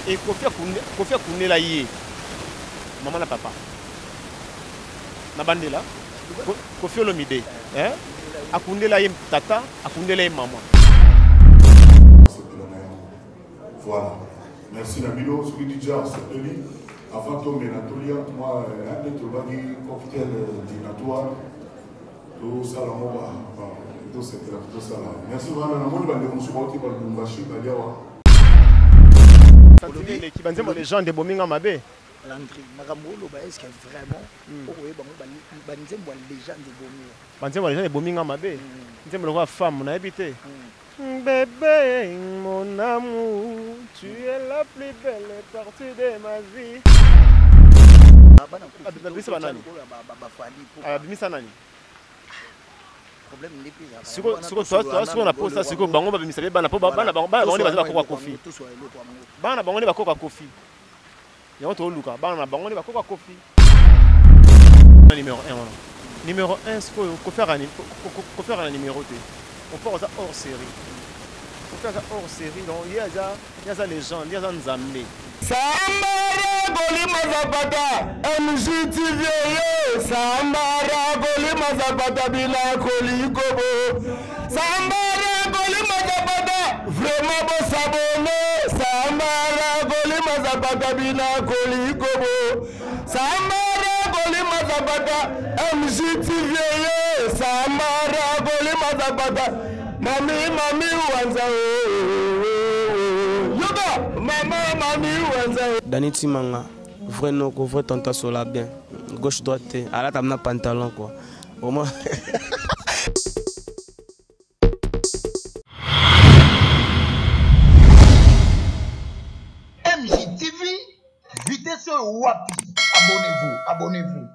Et Kofi Akundela yé. Maman na papa. Na bandela. Kofi Olomide. Hein? Akundela yé tata, Akundela yé maman. Voilà. Merci Nabilo, celui du Jar, c'est Denis. Avant Tom et Natolia, moi, un des cocktail dînatoire. Tout ça, là, moi, tout ça, là. Merci vraiment. Moi, je vais vous supporter par le Mbashi, Qui va dire les gens de Bominga Mabé. Landry, Maramolo, est-ce que vraiment, les gens de Bominga. Les gens de Bominga Mabé. Nous sommes femme, on a habité. Bébé, mon amour, tu es la plus belle partie de ma vie. Numéro 1, il faut faire un numéro. On peut faire ça hors série. On peut faire ça hors série. Donc il y a des légendes, il y a des Nzambe. Sambara Bolima Zapata, MJTV, Sambara Bolima Zapata, Bila Kolikobo. Sambara Bolima Zapata, vraiment beau s'abonner. Sambara Bolima Zapata, Bila Kolikobo. Sambara Bolima Zapata, MJTV, Sambara Bolima Zapata, Mami Wanza. Dani Timanga, vrai no, vrai tonton sola bien. Gauche droite, à la table pantalon quoi. Au moins. MJTV, vitesse Wapi. Abonnez-vous.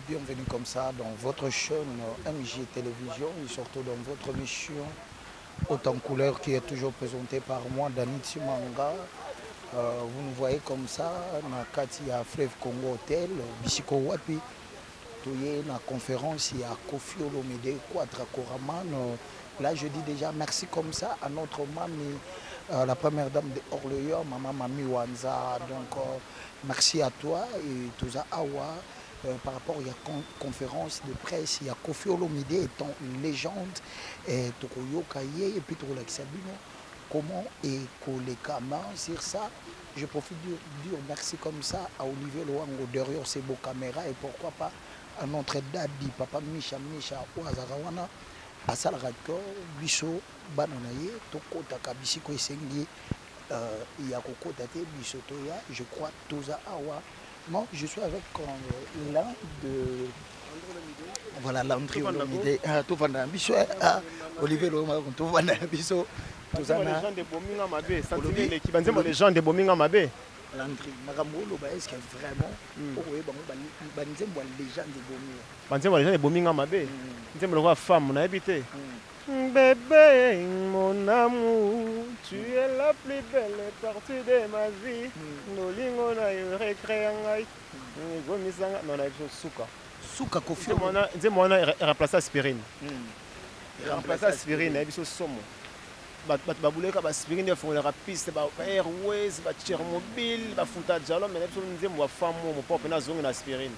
Bienvenue comme ça dans votre chaîne MJ Télévision et surtout dans votre émission Haute en couleur qui est toujours présentée par moi, Dani Timanga. Vous nous voyez comme ça, Nakati à Fleuve Congo Hotel, Bisiko Wapi, Touye, la conférence, il y a Kofi Olomide, Quadra Koraman. Là, je dis déjà merci comme ça à notre mamie, la première dame de Orléans, maman Mami Wanza. Donc, merci à toi et Touza Awa. Par rapport à la conférence de presse, il y a Kofi Olomide étant une légende, et Tokoyokaye, et puis Tokolaxabino, comment et Kolekama sur ça. Je profite de dire merci comme ça à Olivier Loango derrière ses beaux caméras, et pourquoi pas à notre daddy, Papa Misha Oazarawana, à Salrator, Bisso, Bananaye, Tokota Kabisiko Esengi, il y a Kokota Bisso Toya, je crois, Toza Awa. Moi, je suis avec l'un de... Voilà, Landry Olomide. Tout va dans Bisso, Olivier Loango, tout va dans Bisso. Les gens de Bominga Mabé, les gens de Bominga Mabé. Landry, Maramolo, est-ce que vraiment, les gens de Bominga Mabé, ils aiment le femme, on a habité. Bébé, mon amour, tu es la plus belle partie de ma vie. Nous l'ingons à récréer en aïe. Nous avons Souka. Souka Kofi. Nous avons remplacé aspirine. Remplacé aspirine, nous avons somme. Babouleka baspirine de fondera piste ba airways ba Tchernobyl ba futa dialo mais nous nzembo wa femme mo pop na zonga na aspirine.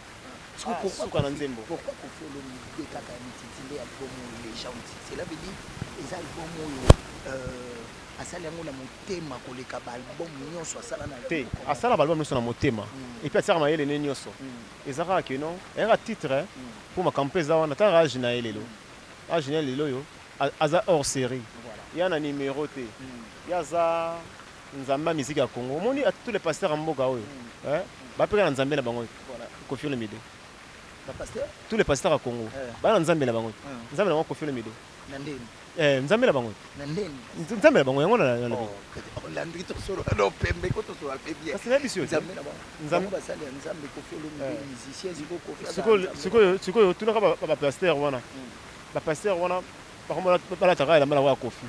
Pourquoi nzembo? Pourquoi Kofi Olomide kaka mititile album légende? Cela veut dire les albums asala yango na motema koleka ba album nyonso asala na te asala ba album nyonso na motema et puis asala mayele ne nyonso ezaka ke non era titre pour ma campeza wana ta rage na elelo age na lelo yo aza hors série. Il y a un numéro T. Il y a ça. Nous avons musique à Congo. On dit à tous les pasteurs en Boga. Bah, après, nous avons Kofi Olomide. tous les pasteurs à Congo bana nzambe na bango nzambe na bango Koffi Olomide nzambe na bango nzambe na bango yango na Landry tosolo no pembe ko tosolo alpe bien kasi na biso nzambe basali nzambe Koffi Olomide musicien ziko Koffi sikoyo tuna ka ba pasteur wana ba pasteur wana bakomona bala taka la mala wa Koffi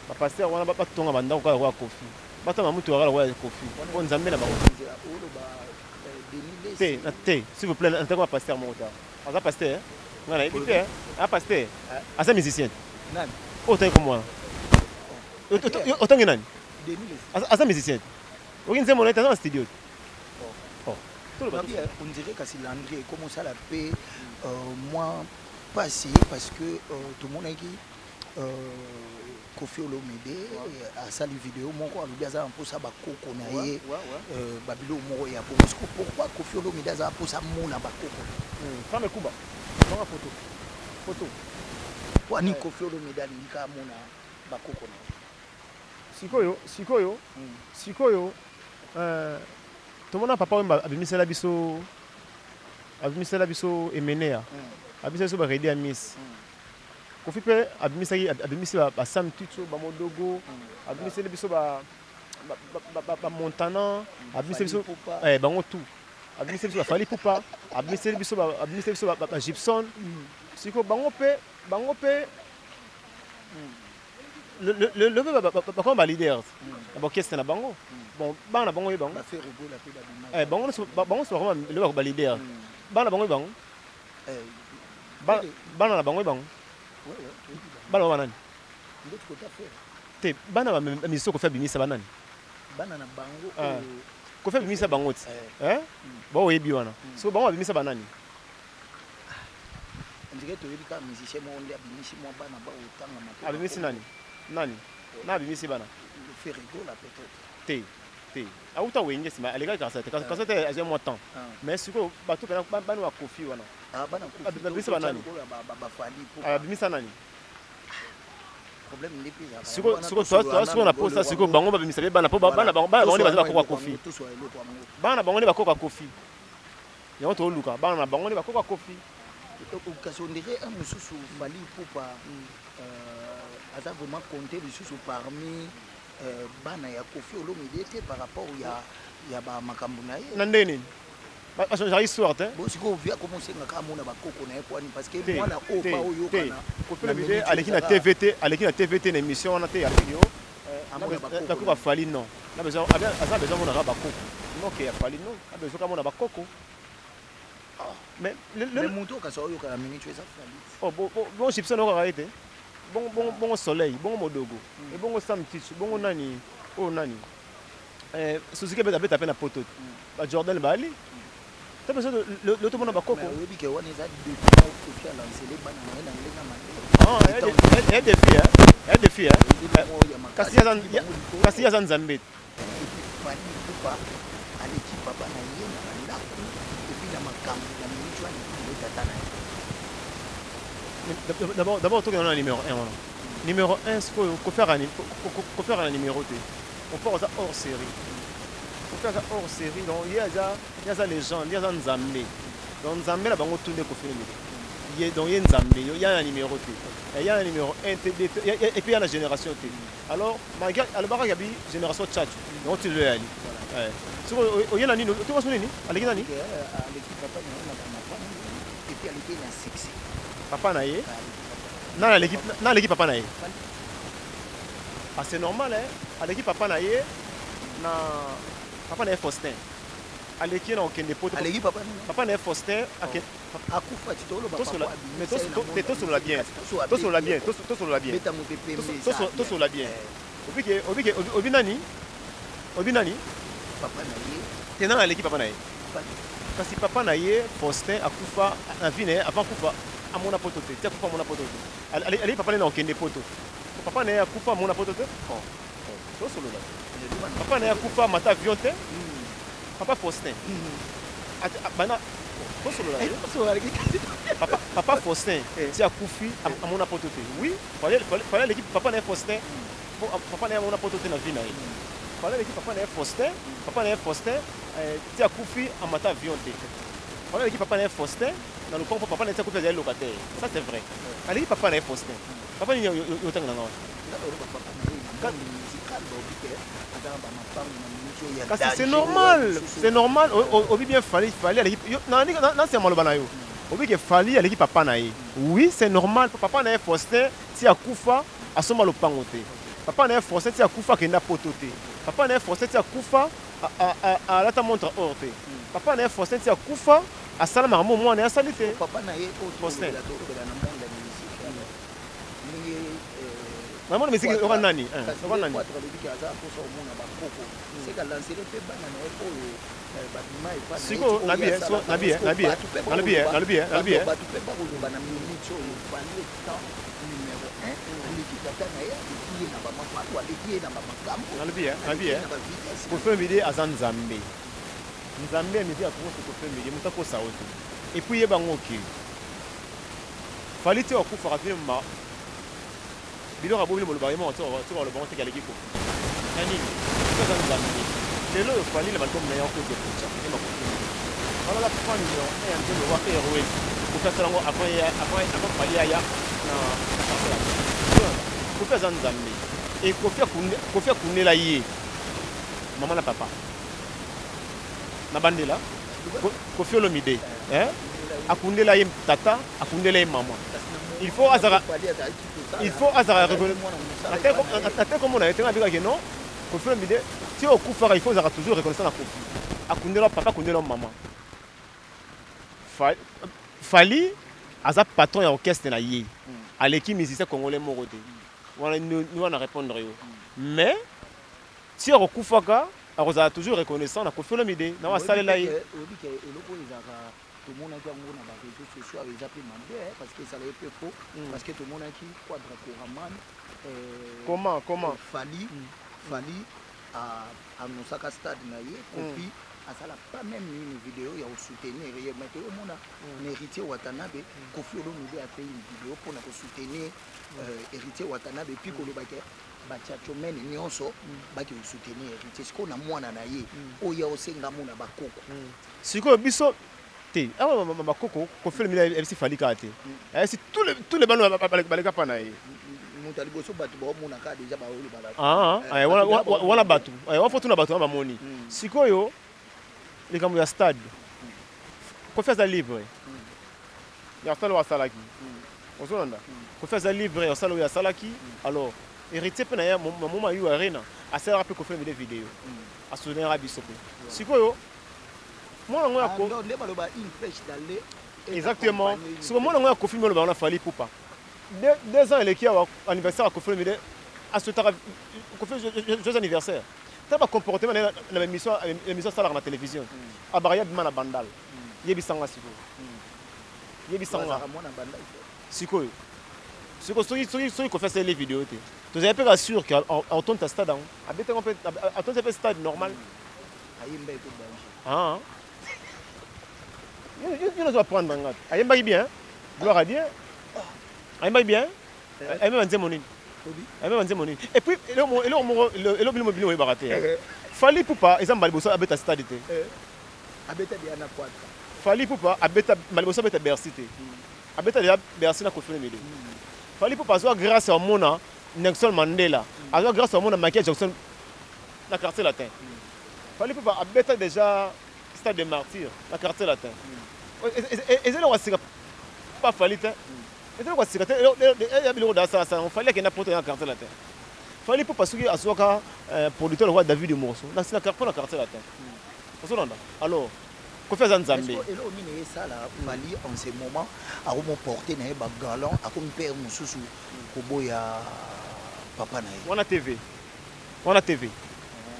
ba pasteur wana ba tonga bandako ka wa Koffi batama mutu wa Koffi ko nzambe na bango Té, s'il vous plaît, en tant que pasteur, mon retard. En tant que pasteur, voilà, il fait, un pasteur, à sa musicienne. Autant que moi. Autant que Nan. À sa musicienne. Aucune de mon état dans le studio. On dirait que c'est Landry, comment ça la paix, moi, pas si, parce que tout le monde a dit. Koffi Olomide a sali vidéo moko alobi aza mposa bakoko na ye babilo moko ya Bosco. Pourquoi Koffi Olomide aza mposa mona bakoko femme kuba bonga photo wani Koffi Olomide alingika mona bakoko na sikoyo tomona papa wemba abimisela biso emenea abimisela biso baredi ya miss Koffi pe abimisi ba Sam Tutu ba Modogo abimisi biso ba Montana abimisi biso bango tout abimisi biso ba Fally Ipupa abimisi biso ba Gibson siko bango pe le comme ba leaders ba orchestre na bango bon bana bango bango ba faire rigoler pe bango so vraiment le ba leader bana bango bana na bango bango bana banani te bana ba miso ko fa bimisa banani bana na bango ko fa bimisa bango ti ba oyebi wana so bango bimisa banani ndike to yebi ka musicien mo onde abimisi mo bana ba otanga mato abimisi nani na abimisi bana faire rigoler peut-être te auta wenge sima alega ka te aje mo temps mais siko bato kana bana wa Koffi wana bana Koffi abimisa banani ba Fally abimisa nani problème ndi pisa siko toi na posta siko bango babimisa bana po bana bango ne baza bakoka Koffi bana bango ne bakoka Koffi yango to luka bana bango ne bakoka Koffi occasion dirait un mususu Fally Ipupa aza vraiment compté mususu parmi bana ya Koffi Olomide par rapport ya ba makambo na ye na ndeni ba changer histoire te bon siko via commencer ngaka mona bakoko na ye kwani parce que moi la opa oyo kana Koffi Olomide aleki na TVT na émission wana te ya video na ko Fally non na besoin mona ba bakoko non que ya Fally non na besoin ka mona bakoko mais le monto ka so oyo kana mingi tu eza Fally bon Gibson no arrêté bon Soleil bon Modogo et bon Sam Tutu bon nani Suzuki beta pe na poto ba Jordan Bali t'as besoin de l'autre monde ba koko oui que on est à deux Koffi a lancé les bana na ndenga elle des filles kasi ya Nzambe Fally Ipupa aleki papa na ye na ndako et puis na makambo na minitwa ni tata na d'abord tout le numéro 1 numéro 1 c'est faut faire un numéro T on peut faire hors série hors série donc il y a ça les gens il y a ça Nzambe donc Nzambe la bango tout de Koffi Olomide il y a donc il y a Nzambe il y a un numéro T il y a un numéro 1 et puis il y a la génération T alors malgré alors il y a génération chat donc tu le ali so il y a la nini tu vois nini aleki nani et puis aleki na succès papa na ye na l'équipe papa na ye c'est normal à l'équipe papa na ye na papa na Faustin aleki na okende poto aleki papa na Faustin akufa titolo ba papa mais tout sur la bien obi nani papa na ye tena na l'équipe papa na ye kasi papa na ye Faustin akufa na vie avant kufa amona poto te tia kufa mona poto te ali papa na okende poto papa na ye akufa mona poto te to solo la papa na ye akufa mata avion te papa Faustin bana to solo la papa Faustin tia kufi amona poto te oui fallait l'équipe papa na ye Faustin papa na ye amona poto te na vie na ye fallait l'équipe papa na ye Faustin tia kufi amata avion te fallait l'équipe papa na ye Faustin dans le camp papa na tiko faire locataire ça c'est vrai ali papa na Faustin papa ni yo tanga na c'est normal obi bien fallait aller non c'est maloba na yo obi que fallait aller papa na ye oui c'est normal papa na Faustin ti akufa asoma lopango te papa na Faustin ti akufa kenda potote papa na Faustin ti akufa à la montre or te papa na Faustin ti akufa asala maramo mwana asali te papa na ye Faustin maman musique on nani on nani siko nabi pour faire à Nzambe Nzambe me dit à comment se faire midi mutako saoto et puis yebango ki fallait te okufa rapidement biloko abobili moloba yemo to le bon tekala kiko nani ko za Nzambe lelo yo fallait le balcon na yako de pucha et ma voilà la fin yo et un peu le wa héroïne pour faire ça après fallait ya na pour faire Nzambe et ko faire kunela ye maman na papa na bandela ko fiolo mide akundela ye tata akundela ye maman il faut azara reconnaître comme on a été avec que non ko fiolo mide si au coup il faut azara toujours reconnaître na kofi akundela papa akundela maman fali aza patron ya orchestre na ye aleki musicien congolais moko te nous on a répondre yo mais si au coup alors ça a toujours reconnaissant na kofi olomide na wasale la ye tout le monde a réseaux sociaux avec appelé parce que ça l'est peu faux parce que tout le monde a qui quadra comment fali à Nosaka stade na ye kofi asala pas même une vidéo ya soutenir mais tout le monde a héritier Watanabe kofi olomide a fait une vidéo pour na soutenir héritier Watanabe puis ko lobaka bachacho mene nyonso baki soutenir héritier siko na mwana na ye oya osenga mona bakoko siko biso te awa bakoko ko fait le MC Falika te si tous les bano baleka pa na ye mutali boso batu ba mona ka déjà ba oli bala wana batu wa foto na batu ba moni siko yo les kambo ya stade ko faire ça libre ya stade wa salaki osonda ko faire ça libre ya stade ya salaki alors héritier pe na ya maman yu arena assez rapide ko faire des vidéos à soutenir abiso pe sikoyo moi ngoya ko le baloba une flèche d'aller exactement siko moi ngoya ko filmer le ballon fali poupa 2 ans eleki ya anniversaire à ko filmer à ce tara ko faire jeux anniversaire taba comportement na émission ça la télévision abaria bima na bandal yebisanga siko yebisanga sikoyo siko soki ko faire les vidéos te tu es pas sûr que en ton stade habiter on peut attendre un stade normal ayimba ko danger il ne doit prendre ngat ayimba bien gloire à Dieu ayimba bien ayimba nzemoni ayimba nzemoni et puis le mobile est baraté fali poupa exemple baliboso abeta stade te abeta bien na kwata fali poupa abeta baliboso abeta Bercy te abeta déjà Bercy na kofuna mede fali poupa soit grâce à mona Nelson Mandela alors grâce à mona Michael Jackson na quartier latin fali poupa abeta déjà stade des martyrs na quartier latin et c'est là pas fali te et c'est là il y a ça on fallait qu'il n'a pas na quartier latin fali poupa soki asoka producteur le roi David Morso na quartier latin alors qu'on fait Nzambe. Et là, ça là, Fali en ce moment, à comment porter na ba galant, à comme père mususu koboya papa na. On a TV.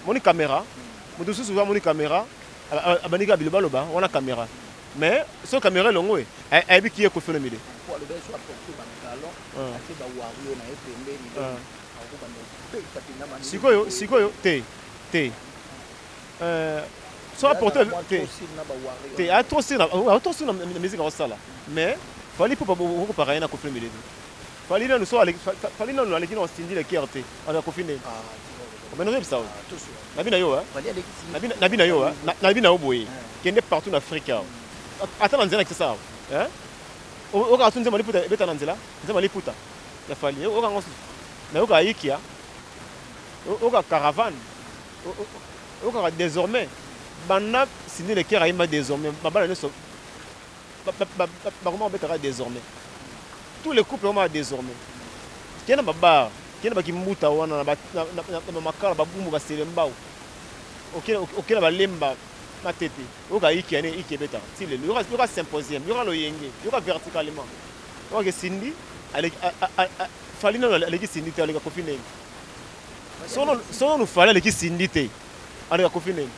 Mon caméra, mon susu va mon caméra, abanika bilobaloba, on a caméra. Mais ce caméra longo et bi qui est ko fait le midi. Pour le bien soit porter ba galant, ate ba wario na epembe ni. Sikoyo te. Soit porter te attention na musique en sala mais fali pour beaucoup pareil na confiner midi fali na nous soit fali na nous aller qui on stindi le kerte on a confiner mais nous ça nabi na yo nabi na yo nabi na oboye kende partout en Afrique attends nzela que ça hein oka tunze maliputa beta nanzela nze maliputa ya fali oka ngosu mais oka ikia oka caravane oka désormais bana sindi le kera ima désormais babana ne so comment betara désormais tous les couples ont désormais kena baba kena bakimbuta wana na makala babumbu baselembao okena balemba matete oka ikia ne ikebeta tile il y aura symposium il y aura le yenge il y aura verticalement oka sindi avec falina avec sindi te avec kofine sono nous fallait avec sindi te avec kofine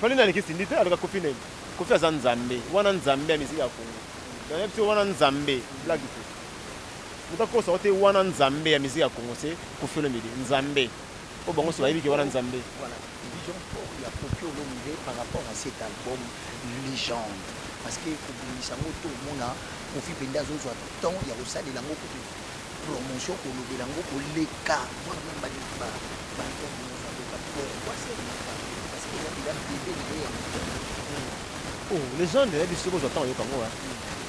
falina avec sindi te avec kofine kofi azanzambe wana nzambe ya miziki ya Kongo donc puis wana nzambe blague te mutako sorte wana nzambe ya miziki ya Kongo c'est kofi le midi nzambe au bon so bayibi ke wana nzambe voilà vision pour la Popio Olomide par rapport à cet album Légende parce que kobimisa moto mona kofi penda zozwa temps ya kosalela ngo ko promotion ko lobela ngo ko leka vraiment ba pourquoi c'est parce que il a bébé oh Légende ya biso ko zotan yo kango ha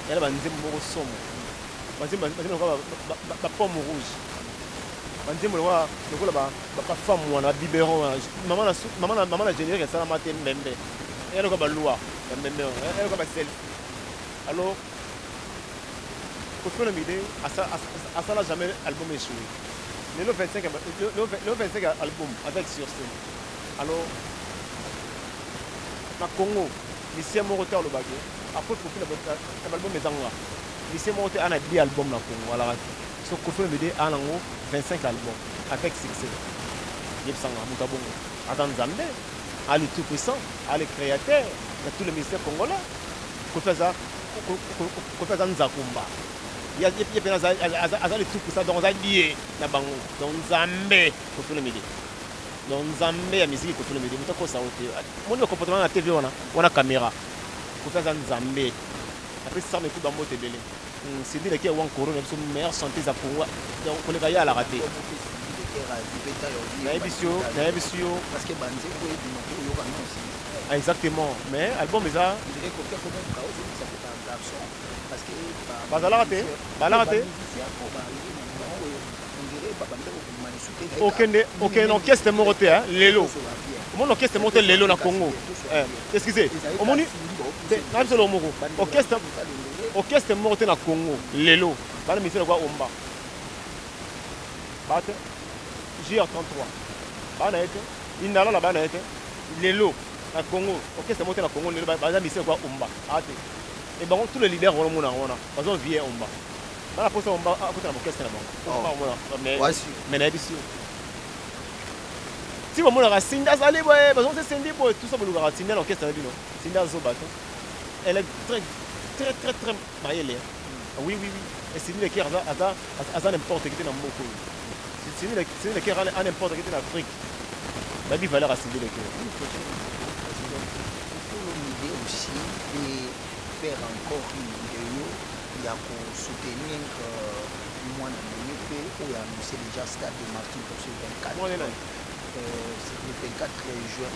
yala ba nzembo moko somo bazimba ba pomme rouge banzembo wa lokola ba femme wana biberon maman na générique ça mate mbembe elo ka ba loi mbembe elo ka ba sel alors Kofi Olomide ça n'a jamais album échoué le 25 album avec sur scène alors na Congo lycée Moroteur le bagé après Kofi l'album ezanga lycée Moroteur a des albums na Congo alors so Kofi Olomide a nango 25 albums avec succès yebsanga mutabongo attend Nzambe a le tout puissant a le créateur de tous les ministères congolais Kofi Nzakumba il y a le tout puissant donc ça lié na bango donc Nzambe Kofi Olomide donc Nzambe ya musique Kofi Olomide mutako sa ote mon comportement na TV on a caméra Kofi Nzambe après ça me coupe dans moto belé c'est dit que wan corona so meilleur santé za Congo donc on les gars à la raté na ebisio parce que banze ko ebi yo kana aussi exactement mais album ça dirait que quelque chose ka aussi ça fait un garçon parce que bazala raté aucun orchestre moroté hein lelo mon orchestre monté lelo na Congo excusez au moni na solo moko orchestre moroté na Congo lelo bana misela kwa omba bate JR33 bana ete inala la bana ete lelo na Congo orchestre monté na Congo lelo bana misela kwa omba ate et bon tous les leaders on mona bazo vie omba bana posa omba à côté de l'orchestre na bon mais na biso si vous avez Sinda Zali, vous avez tout ça pour nous Sinda l'orchestre Sinda Zobato. Elle est très mariée. Oui. Et c'est une qui a n'importe qui dans beaucoup. C'est une qui a n'importe qui en Afrique. La vie valeur à Sinda les cœurs. Il faut l'idée aussi de faire encore une vidéo. Il y a pour soutenir moi où il y a annoncé déjà stade de Martin pour ce 24. C'est le 24 juin.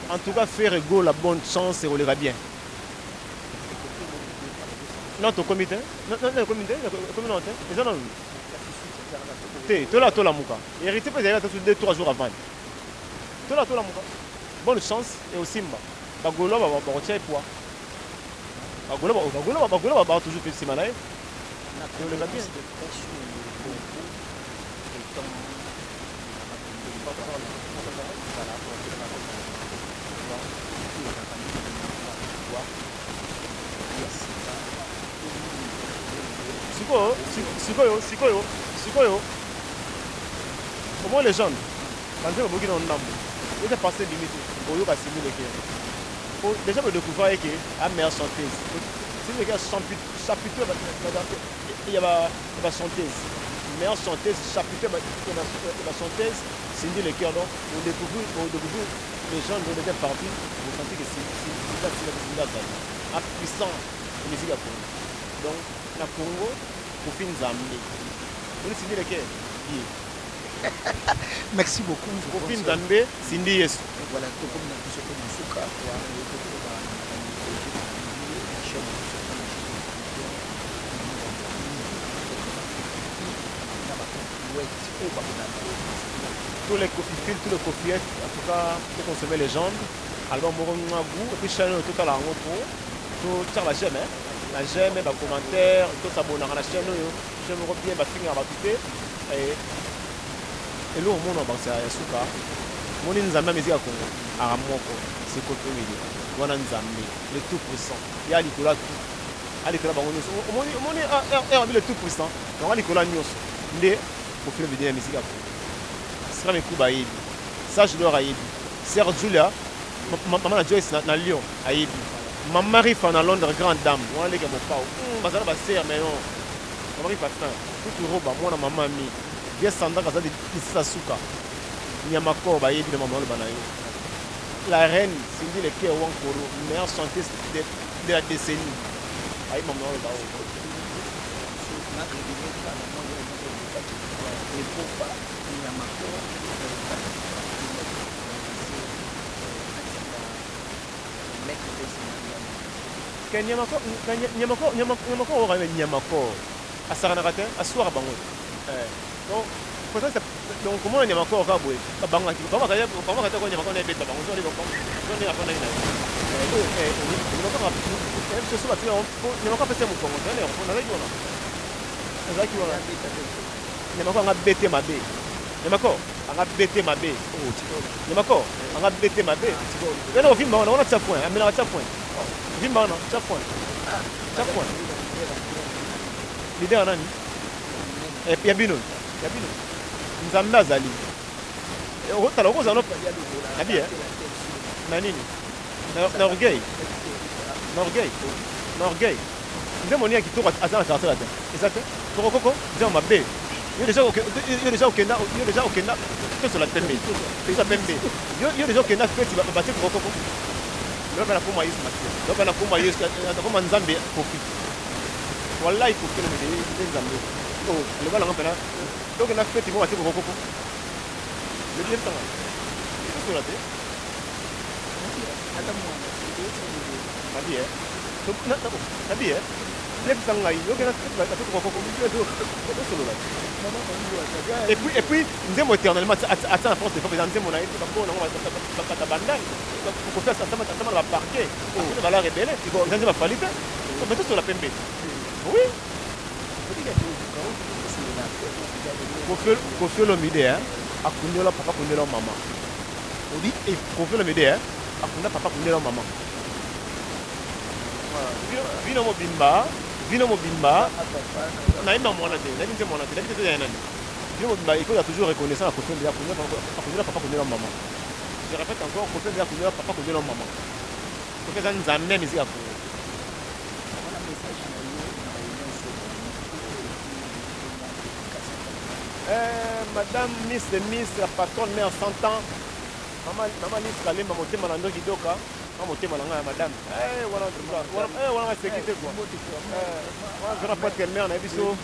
En tout cas, faire égaux la bonne chance et on l'ira bien. Notre comité, notre communauté, tu là, la mouka. Hérité peut être 2-3 jours avant. Tu là, la mouka. Bonne chance et au Simba. Bagolo va retirer poids. Bagolo va toujours faire Simanae. Et on le va bien. Sikoyo. Au moins les jeunes, quand ils ont un nambo, ils ont passé limite, ils ont passé limite. Déjà, vous découvrez qu'il y a une meilleure chanteuse. Si vous regardez chapitre, il y a la chanteuse. Meilleure chanteuse, chapitre, la chanteuse, Cindy le cœur. Donc, vous découvrez les gens de l'état parti, vous sentez que c'est un puissant de musique à Congo. Donc, la Congo, pour finir Zambie. Vous Cindy le cœur, Merci beaucoup. Kofi Nzambe, Cindy Yesu. Voilà, comme on a dit, c'est un souka. Tous les coffee tous les coffeettes, en tout cas, pour consommer les jambes. Alors, mon goût, et puis chaîne tout à l'heure, tout ça la j'aime, la j'aime, les commentaires, tout ça, bon, on a la chaîne, j'aime bien, ma fille, va couper. Et là, au monde, on va se faire souka. Mon Nzambe, mais il y a Congo, à Ramoko, c'est côté milieu. On a Nzambe, le tout puissant. Il y a Nicolas tout. À Nicolas, on est le tout puissant. Donc, à Nicolas, nous, pour faire vidéo musique à Congo. Sera mes coups à Yébi. Ça, je dois à Yébi. Sœur Julia, maman a Joyce à Lyon, à Yébi. Ma mari fait à Londres, grande dame. On a les gars, mon pao. Bazar va sœur, mais non. Ma mari fait ça. Tout le robe, moi, maman, mi. Bien Sandra, Kaza, de Sasuka. Nyamako, bah, Yébi, maman, le banayo. La reine, Cindy Leker Wankoro, meilleure chanteuse de la décennie. Aïe, maman, le bao. Et pourquoi Nyamako aura Nyamako à Saranakate, à Soir Bango. Donc, comment Nyamako aura boué Bango, comment Nyamako n'est pas Bango, Nyamako a bêté ma baie. Nyamako a bêté ma baie. Nyamako a bêté ma baie. Mais non, vite, on a ça point. On a ça point. Vite, on a ça point. Ça point. L'idée en a ni. Et puis, Yabino. Nzambe Azali. Tu as le rose en opé. Nabi, hein? Nanini. Norgueil. Nous avons qui tourne à la carte là. Exact. Pour Coco, nous avons ma baie. Il y a déjà au Kenya, sur la Pembe. Il y a déjà au Kenya, tu vas battre pour Coco. Le gars a pour maïs, le gars a pour maïs, il y a pour Nzambe Kofi. Voilà, il faut que les Nzambe. Oh, le gars a un peu là. Donc, il a fait pour battre pour Coco. Le bien temps. C'est sur la tête. Nabi, Nabi, et puis nous avons éternellement atteint la force de faire des mon aïe pour faire ça ça va parquer on va la rebeller ils va falloir on met sur la PMB oui pour faire le midi hein à Kundola papa Kundola maman on dit et pour faire le midi hein à Kundola papa Kundola maman Vino Mobimba, on a une maman là, il faut toujours reconnaissant la caution de la papa connaît la maman. Je répète encore, caution de la papa connaît la maman. Il faut que ça nous amène ici à Congo. Madame Miss, la patronne mère 100 ans. Maman Miss Kalem, maman Té Malando Kidoka. Maman Té Malanga, madame. Voilà, sécurité quoi. Voilà, pas qu'elle met en abisso.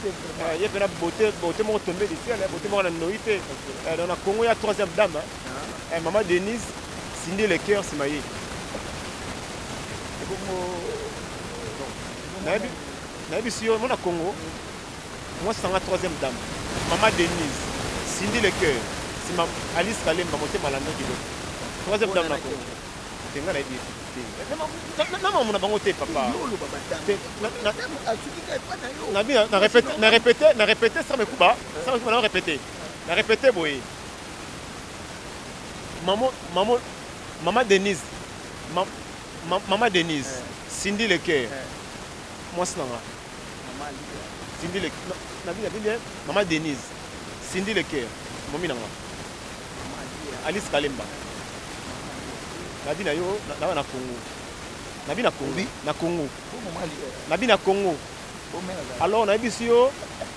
Il y a la beauté, mon tombé d'ici, la beauté, mon noïté. Dans le Congo, il y a troisième dame. Maman Denise, Cindy Leker, Simaye. Nabissio, mon Congo. Moi, c'est la troisième dame. Maman Denise, Cindy Leker, Alice Kalem, maman Té Malando Kidoka. Troisième dame, la Congo. Non, on a bangoté, papa. On a répété, ça me coupe pas. Ça me coupe, on a répété. On a répété, boy. Maman Denise. Maman Denise. Cindy Leker. Moi, c'est là. Cindy Leker. Maman Denise. Cindy Leker. Momi Nanga. Alice Kalemba. Nabi na yo na Congo. Nabi na Congo. Na Congo. Nabi na Congo. Alors on a vu si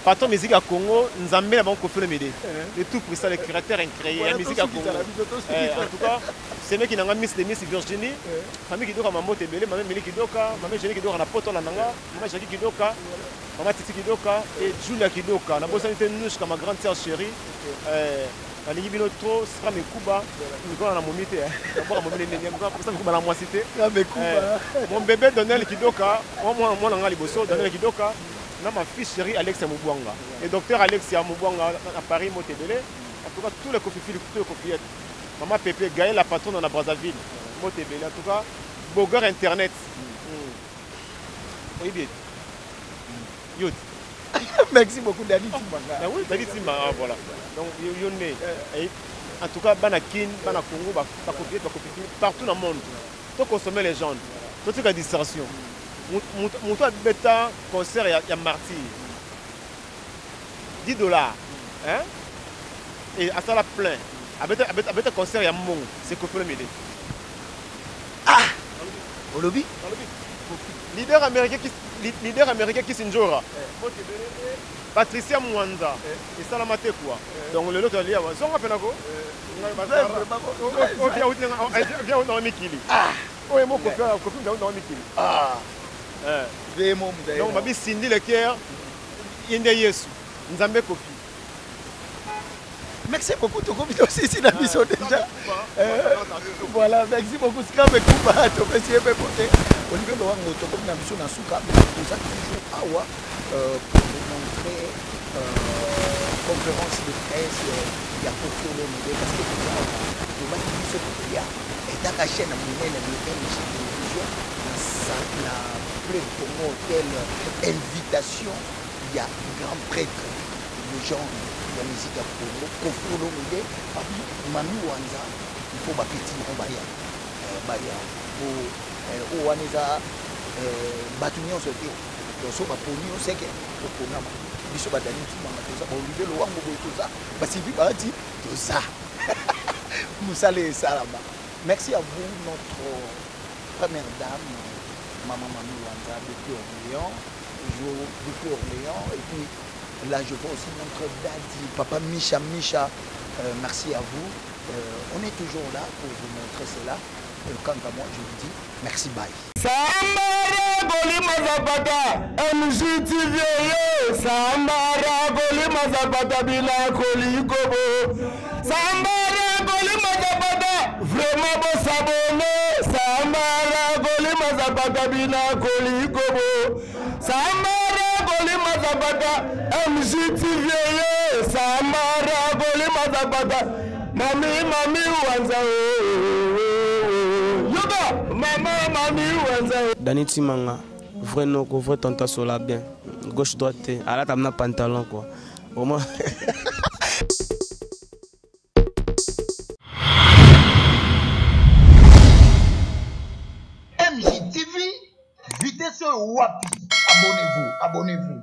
patron musique à Congo, Nzambe na banko fait le médé. Le tout pour ça le créateur incréé la musique à Congo. En tout cas, c'est mec qui n'a Miss Virginie, famille qui doit maman Tebele, maman Meli qui doka, maman Jenny qui doit na poto la nanga, maman Jackie qui doka. Maman Titi Kidoka et Julia Kidoka. On a besoin de nous comme ma grande sœur chérie. On a dit trop, ce sera mes Kuba. Nous allons la momité. Mon bébé Donnel Kidoka, moi on a les bossos, Donnel Kidoka. On a ma fille chérie Alexia Moubouanga. Et docteur Alexia Moubouanga à Paris, Motebele. En tout cas, tous les cofis, tous les cofiettes. Maman Pépé, Gaël la patronne dans la Brazzaville. Motebele. En tout cas, Bogar Internet. Oui, bien. Merci beaucoup, Dani Timanga. Oui, Dani Timanga, voilà. Donc, en tout cas, Banakin, Banakongo, partout dans le monde. Tu consommer les gens. Tu as une distraction. Mon toit bêta concert, il y a Martyr. $10. Hein? Et à ça, la plein. Avec un concert, il y a Mon. C'est qu'on peut le m'aider. Ah! Au lobby? Leader américain qui s'injora. Patricia Mwanza. Et ça la maté quoi. Donc le lot de l'IA. Son rappel à quoi? Viens au Mikili. Ah! Oui, mon copain, vient au Mikili. Ah! Donc ma vie Cindy le cœur. Inde Yesu. Nzambe Kofi. Merci beaucoup, tu as aussi ici dans l'émission déjà. Voilà, merci beaucoup. C'est quand même cool, tu peux essayer de porter. Au niveau de l'Ouango, tu as une mission dans Souka, mais tout ça, toujours Awa, pour vous montrer conférence de presse, il y a beaucoup de monde, parce que tu vas dire ce qu'il y a. Et dans la chaîne, il y a une télévision, la plus pour telle invitation, il y a un grand prêtre, le genre. La musique à Congo, Kofolo Mide, Mami Wanza, il faut ma petite Baya. Baya, pour Waneza, Batunion Soté, donc ça va pour nous, c'est que pour Ponama, Bissot Badani, tout ça, Olivier Loango, tout ça, Pacifique Bati, tout ça. Moussa les Salama. Merci à vous, notre première dame, Maman Mami Wanza, depuis Orléans, et puis. Là, je vois aussi notre daddy, papa Micha. Merci à vous. On est toujours là pour vous montrer cela. Quant à moi, je vous dis merci, bye. Sambara Golima Zapata, MJTV, Sambara Golima Zapata, Bila Kolikobo. Sambara Golima Zapata, vraiment bon s'abonner. Sambara Golima Zapata, Bila Kolikobo. Sambara Golima Zapata, MJTV, Sambara Golima Zapata, Mami Wanza. Dani Timanga, vrai no, vrai tanta sola bien. Gauche droite, à la table pantalon quoi. Au moins. MJTV, vitesse Wapi. Abonnez-vous.